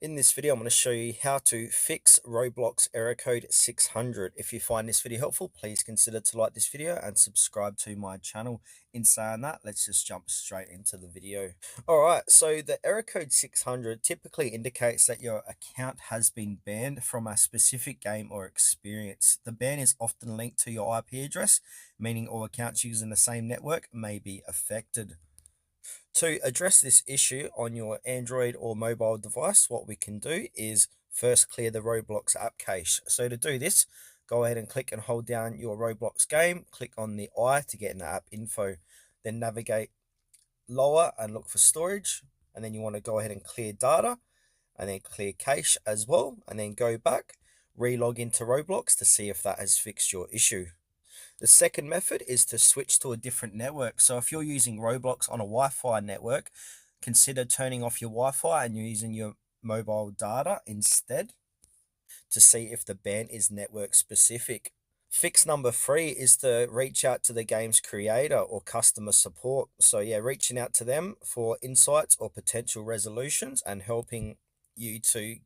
In this video, I'm going to show you how to fix Roblox Error Code 600. If you find this video helpful, please consider to like this video and subscribe to my channel. In saying that, let's just jump straight into the video. All right, so the Error Code 600 typically indicates that your account has been banned from a specific game or experience. The ban is often linked to your IP address, meaning all accounts using the same network may be affected. To address this issue on your Android or mobile device, what we can do is first clear the Roblox app cache. So to do this, go ahead and click and hold down your Roblox game, click on the eye to get in the app info, then navigate lower and look for storage, and then you want to go ahead and clear data, and then clear cache as well, and then go back, re-log into Roblox to see if that has fixed your issue. The second method is to switch to a different network. So if you're using Roblox on a Wi-Fi network, consider turning off your Wi-Fi and using your mobile data instead to see if the ban is network specific. Fix number 3 is to reach out to the game's creator or customer support. So yeah, reaching out to them for insights or potential resolutions and helping you to